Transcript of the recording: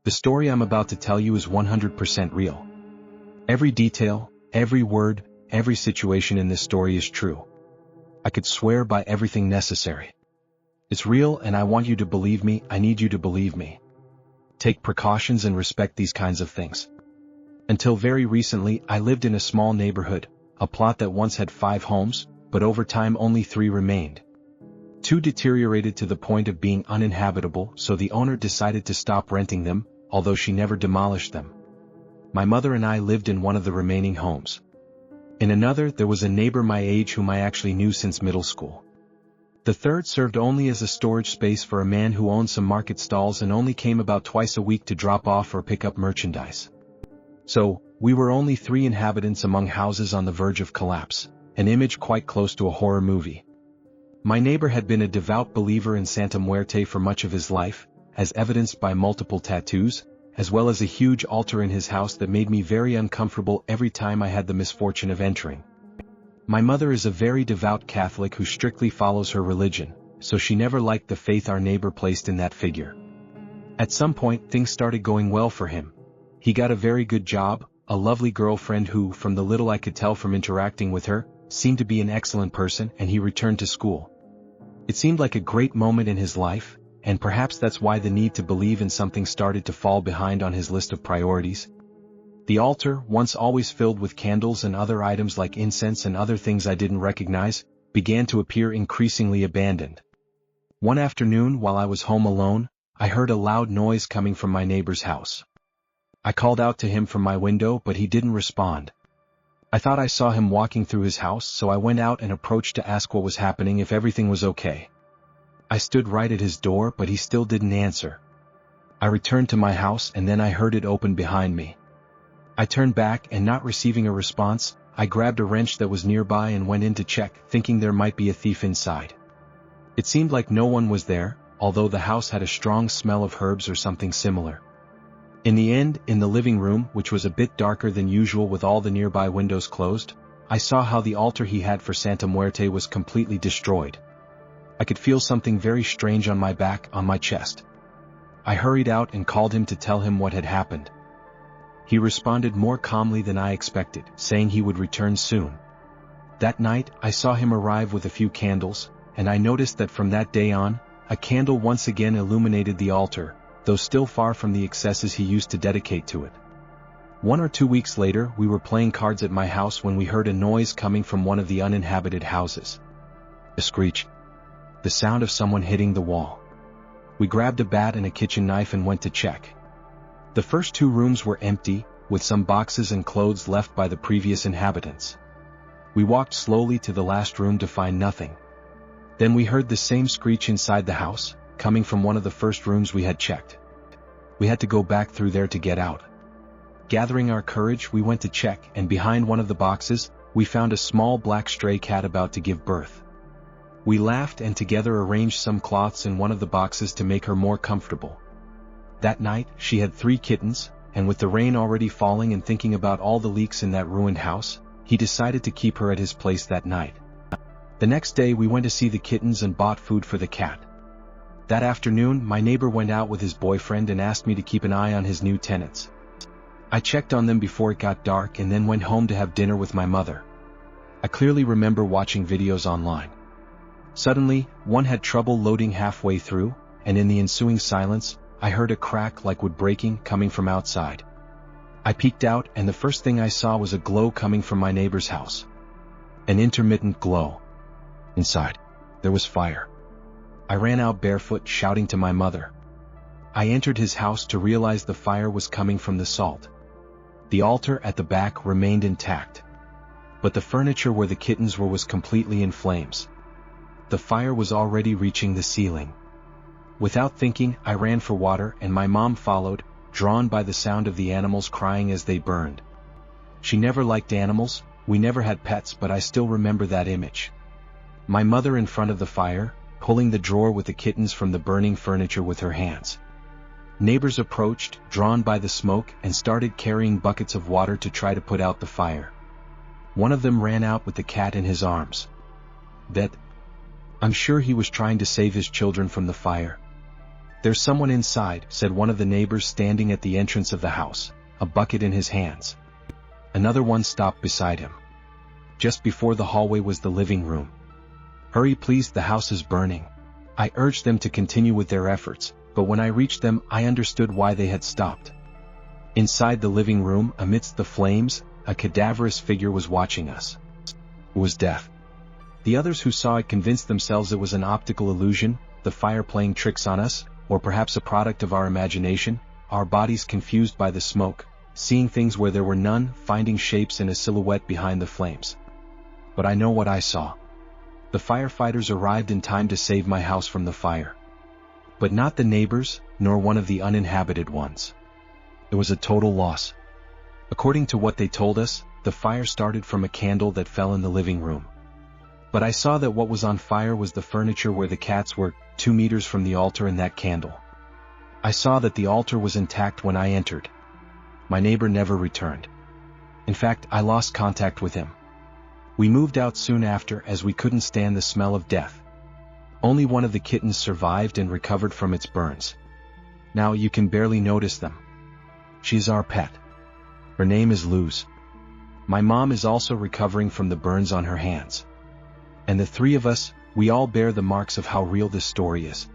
The story I'm about to tell you is 100% real. Every detail, every word, every situation in this story is true. I could swear by everything necessary. It's real and I want you to believe me. I need you to believe me. Take precautions and respect these kinds of things. Until very recently, I lived in a small neighborhood, a plot that once had 5 homes, but over time only 3 remained. 2 deteriorated to the point of being uninhabitable, so the owner decided to stop renting them, although she never demolished them. My mother and I lived in one of the remaining homes. In another, there was a neighbor my age whom I actually knew since middle school. The third served only as a storage space for a man who owned some market stalls and only came about twice a week to drop off or pick up merchandise. So, we were only 3 inhabitants among houses on the verge of collapse, an image quite close to a horror movie. My neighbor had been a devout believer in Santa Muerte for much of his life, as evidenced by multiple tattoos, as well as a huge altar in his house that made me very uncomfortable every time I had the misfortune of entering. My mother is a very devout Catholic who strictly follows her religion, so she never liked the faith our neighbor placed in that figure. At some point, things started going well for him. He got a very good job, a lovely girlfriend who, from the little I could tell from interacting with her, seemed to be an excellent person, and he returned to school. It seemed like a great moment in his life, and perhaps that's why the need to believe in something started to fall behind on his list of priorities. The altar, once always filled with candles and other items like incense and other things I didn't recognize, began to appear increasingly abandoned. One afternoon while I was home alone, I heard a loud noise coming from my neighbor's house. I called out to him from my window, but he didn't respond. I thought I saw him walking through his house, so I went out and approached to ask what was happening, if everything was okay. I stood right at his door, but he still didn't answer. I returned to my house and then I heard it open behind me. I turned back and, not receiving a response, I grabbed a wrench that was nearby and went in to check, thinking there might be a thief inside. It seemed like no one was there, although the house had a strong smell of herbs or something similar. In the end, in the living room, which was a bit darker than usual with all the nearby windows closed, I saw how the altar he had for Santa Muerte was completely destroyed. I could feel something very strange on my back, on my chest. I hurried out and called him to tell him what had happened. He responded more calmly than I expected, saying he would return soon. That night, I saw him arrive with a few candles, and I noticed that from that day on, a candle once again illuminated the altar, though still far from the excesses he used to dedicate to it. 1 or 2 weeks later, we were playing cards at my house when we heard a noise coming from one of the uninhabited houses. A screech. The sound of someone hitting the wall. We grabbed a bat and a kitchen knife and went to check. The first 2 rooms were empty, with some boxes and clothes left by the previous inhabitants. We walked slowly to the last room to find nothing. Then we heard the same screech inside the house, coming from one of the first rooms we had checked. We had to go back through there to get out. Gathering our courage, we went to check, and behind one of the boxes, we found a small black stray cat about to give birth. We laughed and together arranged some cloths in one of the boxes to make her more comfortable. That night, she had 3 kittens, and with the rain already falling and thinking about all the leaks in that ruined house, he decided to keep her at his place that night. The next day we went to see the kittens and bought food for the cat. That afternoon, my neighbor went out with his boyfriend and asked me to keep an eye on his new tenants. I checked on them before it got dark and then went home to have dinner with my mother. I clearly remember watching videos online. Suddenly, one had trouble loading halfway through, and in the ensuing silence, I heard a crack like wood breaking coming from outside. I peeked out and the first thing I saw was a glow coming from my neighbor's house. An intermittent glow. Inside, there was fire. I ran out barefoot, shouting to my mother. I entered his house to realize the fire was coming from the salt. The altar at the back remained intact, but the furniture where the kittens were was completely in flames. The fire was already reaching the ceiling. Without thinking, I ran for water and my mom followed, drawn by the sound of the animals crying as they burned. She never liked animals, we never had pets, but I still remember that image. My mother in front of the fire, pulling the drawer with the kittens from the burning furniture with her hands. Neighbors approached, drawn by the smoke, and started carrying buckets of water to try to put out the fire. One of them ran out with the cat in his arms. I'm sure he was trying to save his children from the fire. "There's someone inside," said one of the neighbors standing at the entrance of the house, a bucket in his hands. Another one stopped beside him. Just before the hallway was the living room. "Hurry please, the house is burning." I urged them to continue with their efforts, but when I reached them I understood why they had stopped. Inside the living room, amidst the flames, a cadaverous figure was watching us. It was Death. The others who saw it convinced themselves it was an optical illusion, the fire playing tricks on us, or perhaps a product of our imagination, our bodies confused by the smoke, seeing things where there were none, finding shapes in a silhouette behind the flames. But I know what I saw. The firefighters arrived in time to save my house from the fire. But not the neighbors, nor one of the uninhabited ones. It was a total loss. According to what they told us, the fire started from a candle that fell in the living room. But I saw that what was on fire was the furniture where the cats were, 2 meters from the altar and that candle. I saw that the altar was intact when I entered. My neighbor never returned. In fact, I lost contact with him. We moved out soon after as we couldn't stand the smell of death. Only one of the kittens survived and recovered from its burns. Now you can barely notice them. She's our pet. Her name is Luz. My mom is also recovering from the burns on her hands. And the three of us, we all bear the marks of how real this story is.